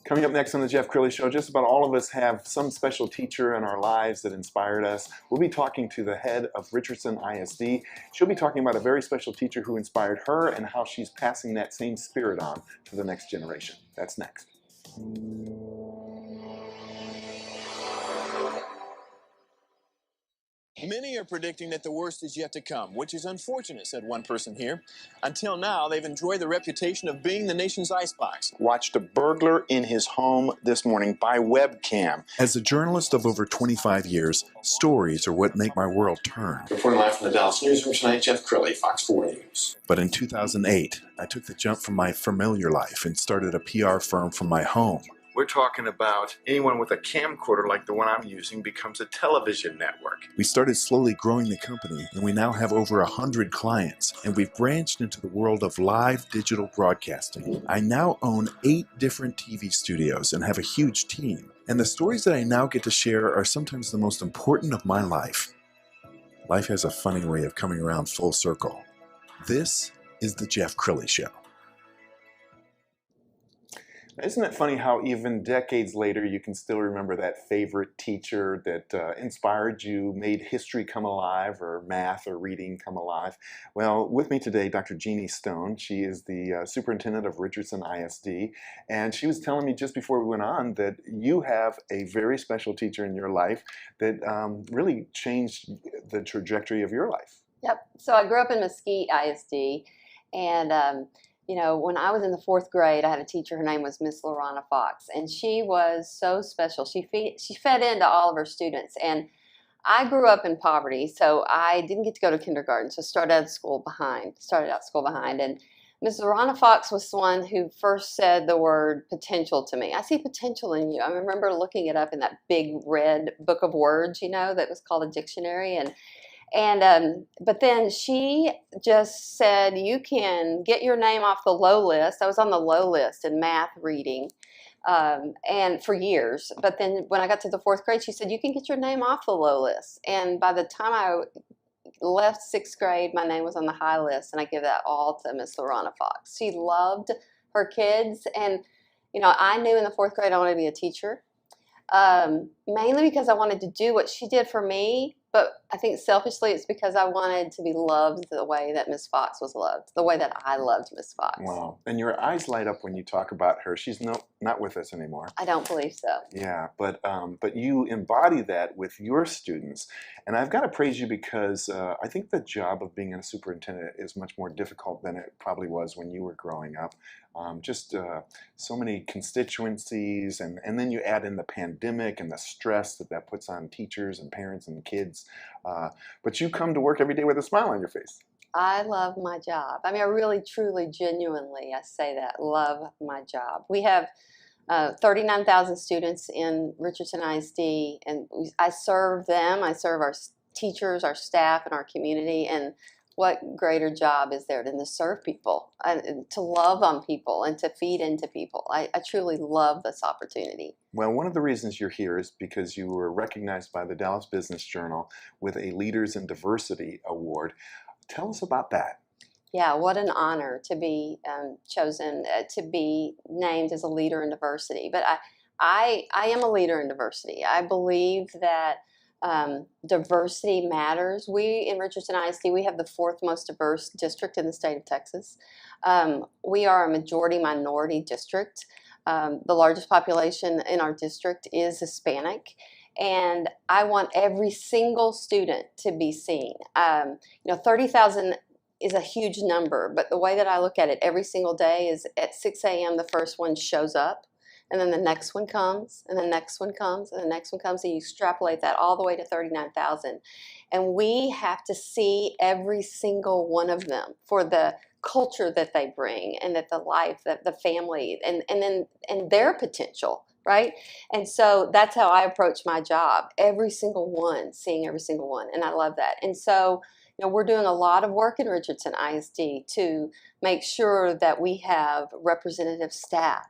Coming up next on the Jeff Crilley Show, just about all of us have some special teacher in our lives that inspired us. We'll be talking to the head of Richardson ISD. She'll be talking about a very special teacher who inspired her and how she's passing that same spirit on to the next generation. That's next. Many are predicting that the worst is yet to come, which is unfortunate, said one person here. Until now, they've enjoyed the reputation of being the nation's icebox. Watched a burglar in his home this morning by webcam. As a journalist of over 25 years, stories are what make my world turn. Reporting live from the Dallas newsroom tonight, Jeff Crilley, Fox 4 News. But in 2008, I took the jump from my familiar life and started a PR firm from my home. We're talking about anyone with a camcorder like the one I'm using becomes a television network. We started slowly growing the company, and we now have over 100 clients, and we've branched into the world of live digital broadcasting. I now own 8 different TV studios and have a huge team. And the stories that I now get to share are sometimes the most important of my life. Life has a funny way of coming around full circle. This is the Jeff Crilley Show. Isn't it funny how even decades later you can still remember that favorite teacher that inspired you, made history come alive, or math or reading come alive? Well, with me today, Dr. Jeannie Stone. She is the Superintendent of Richardson ISD, and she was telling me just before we went on that you have a very special teacher in your life that really changed the trajectory of your life. Yep. So I grew up in Mesquite ISD, and you know, when I was in the 4th grade, I had a teacher. Her name was Miss Lorana Fox, and she was so special. She fed into all of her students, and I grew up in poverty, so I didn't get to go to kindergarten. So started out school behind. And Miss Lorana Fox was the one who first said the word potential to me. I see potential in you. I remember looking it up in that big red book of words, you know, that was called a dictionary, but then she just said, you can get your name off the low list. I was on the low list in math reading, and for years. But then when I got to the 4th grade, she said, you can get your name off the low list. And by the time I left 6th grade, my name was on the high list, and I give that all to Miss Lorana Fox. She loved her kids, and you know, I knew in the 4th grade I wanted to be a teacher, mainly because I wanted to do what she did for me. But I think selfishly it's because I wanted to be loved the way that Miss Fox was loved, the way that I loved Miss Fox. Wow. And your eyes light up when you talk about her. She's not with us anymore. I don't believe so. Yeah, but you embody that with your students. And I've got to praise you because I think the job of being a superintendent is much more difficult than it probably was when you were growing up. So many constituencies, and then you add in the pandemic and the stress that puts on teachers and parents and kids. But you come to work every day with a smile on your face. I love my job. I mean, I really, truly, genuinely, I say that, love my job. We have 39,000 students in Richardson ISD, and I serve them. I serve our teachers, our staff, and our community. And what greater job is there than to serve people, and to love on people, and to feed into people? I truly love this opportunity. Well, one of the reasons you're here is because you were recognized by the Dallas Business Journal with a Leaders in Diversity Award. Tell us about that. Yeah, what an honor to be chosen to be named as a leader in diversity. But I am a leader in diversity. I believe that diversity matters. We in Richardson ISD, we have the 4th most diverse district in the state of Texas. We are a majority minority district. The largest population in our district is Hispanic, and I want every single student to be seen. You know, 30,000 is a huge number, but the way that I look at it every single day is at 6 a.m. the first one shows up, and then the next one comes, and the next one comes, and the next one comes, and you extrapolate that all the way to 39,000. And we have to see every single one of them for the culture that they bring, and that the life, that the family, and their potential, right? And so that's how I approach my job. Every single one, seeing every single one, and I love that. And so, you know, we're doing a lot of work in Richardson ISD to make sure that we have representative staff,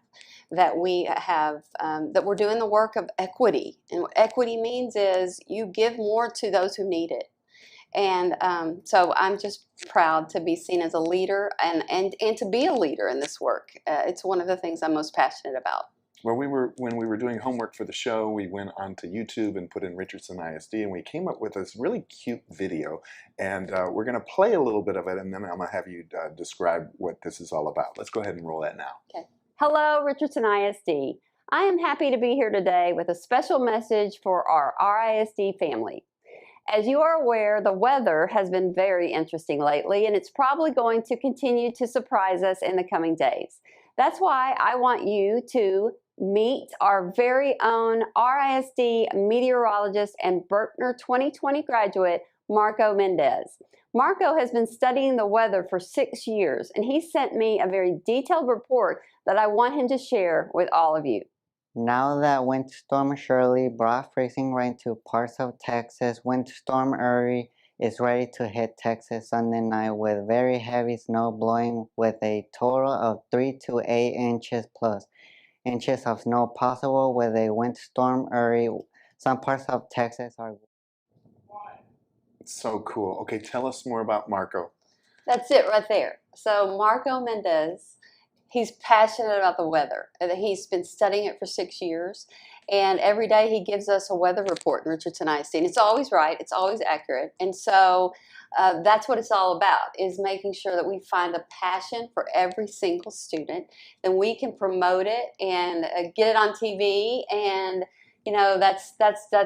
that we have, that we're doing the work of equity. And what equity means is you give more to those who need it. And so I'm just proud to be seen as a leader and to be a leader in this work. It's one of the things I'm most passionate about. Well, when we were doing homework for the show, we went onto YouTube and put in Richardson ISD, and we came up with this really cute video. And we're going to play a little bit of it, and then I'm going to have you describe what this is all about. Let's go ahead and roll that now. Okay. Hello, Richardson ISD. I am happy to be here today with a special message for our RISD family. As you are aware, the weather has been very interesting lately, and it's probably going to continue to surprise us in the coming days. That's why I want you to meet our very own RISD meteorologist and Berkner 2020 graduate, Marco Mendez. Marco has been studying the weather for 6 years, and he sent me a very detailed report that I want him to share with all of you. Now that Winter Storm Shirley brought freezing rain to parts of Texas, Winter Storm Uri is ready to hit Texas Sunday night with very heavy snow blowing with a total of 3 to 8 inches plus inches of snow possible with a Winter Storm Uri. Some parts of Texas are... It's so cool. Okay, tell us more about Marco. That's it right there. So Marco Mendez, he's passionate about the weather. He's been studying it for 6 years, and every day he gives us a weather report in Richardson ISD. And it's always right, it's always accurate, and so that's what it's all about, is making sure that we find a passion for every single student, then we can promote it and get it on TV, and you know, that's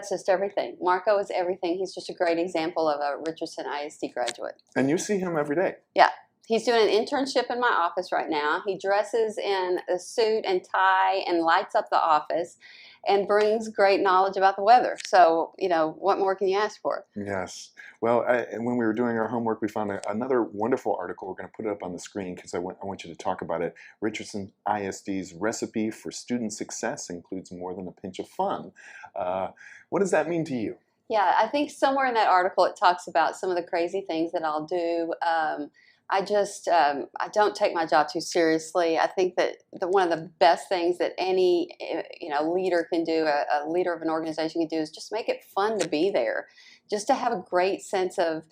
just everything. Marco is everything. He's just a great example of a Richardson ISD graduate. And you see him every day. Yeah. He's doing an internship in my office right now. He dresses in a suit and tie and lights up the office and brings great knowledge about the weather. So, you know, what more can you ask for? Yes. Well, and when we were doing our homework, we found another wonderful article. We're going to put it up on the screen because I want you to talk about it. Richardson ISD's recipe for student success includes more than a pinch of fun. What does that mean to you? Yeah, I think somewhere in that article it talks about some of the crazy things that I'll do. I don't take my job too seriously. I think that one of the best things that any leader can do, a leader of an organization can do, is just make it fun to be there, just to have a great sense of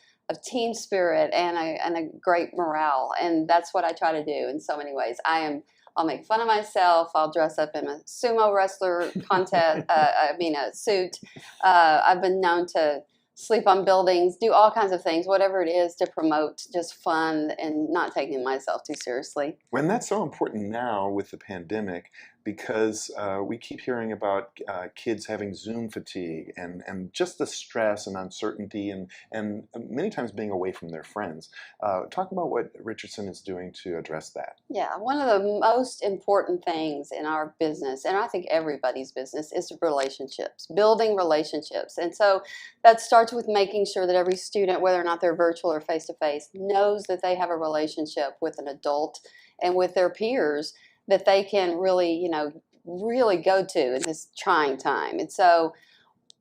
team spirit and a great morale. And that's what I try to do in so many ways. I'll make fun of myself. I'll dress up in a sumo wrestler contest. A suit. I've been known to sleep on buildings, do all kinds of things, whatever it is to promote just fun and not taking myself too seriously. And that's so important now with the pandemic, because we keep hearing about kids having Zoom fatigue and just the stress and uncertainty and many times being away from their friends. Talk about what Richardson is doing to address that. Yeah, one of the most important things in our business, and I think everybody's business, is relationships, building relationships. And so that starts with making sure that every student, whether or not they're virtual or face-to-face, knows that they have a relationship with an adult and with their peers that they can really go to in this trying time. And so,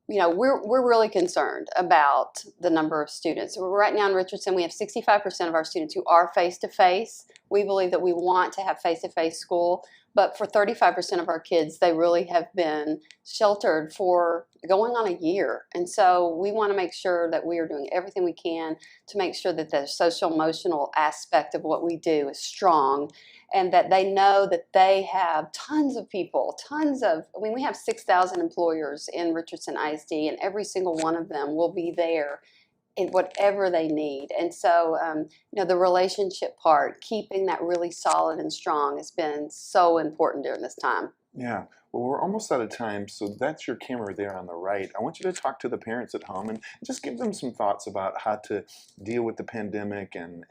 we're really concerned about the number of students. Right now in Richardson, we have 65% of our students who are face-to-face. We believe that we want to have face-to-face school, but for 35% of our kids, they really have been sheltered for going on a year. And so we want to make sure that we are doing everything we can to make sure that the social-emotional aspect of what we do is strong, and that they know that they have tons of people, we have 6,000 employers in Richardson ISD, and every single one of them will be there in whatever they need. And so, the relationship part, keeping that really solid and strong, has been so important during this time. Yeah. Well, we're almost out of time, so that's your camera there on the right. I want you to talk to the parents at home and just give them some thoughts about how to deal with the pandemic and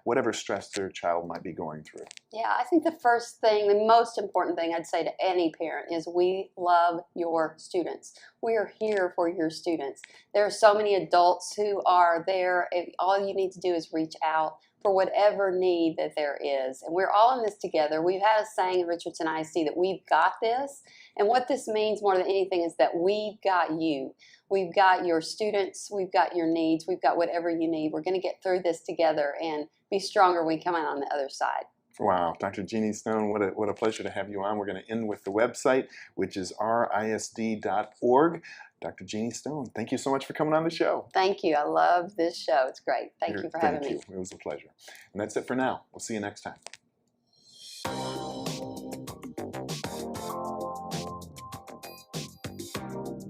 whatever stress their child might be going through. Yeah, I think the most important thing I'd say to any parent is we love your students. We are here for your students. There are so many adults who are there. All you need to do is reach out for whatever need that there is. And we're all in this together. We've had a saying in Richardson ISD that we've got this. And what this means more than anything is that we've got you. We've got your students. We've got your needs. We've got whatever you need. We're going to get through this together and be stronger when we come out on the other side. Wow, Dr. Jeannie Stone, what a pleasure to have you on. We're going to end with the website, which is risd.org. Dr. Jeannie Stone, thank you so much for coming on the show. Thank you. I love this show. It's great. Thank you for having me. Thank you. It was a pleasure. And that's it for now. We'll see you next time.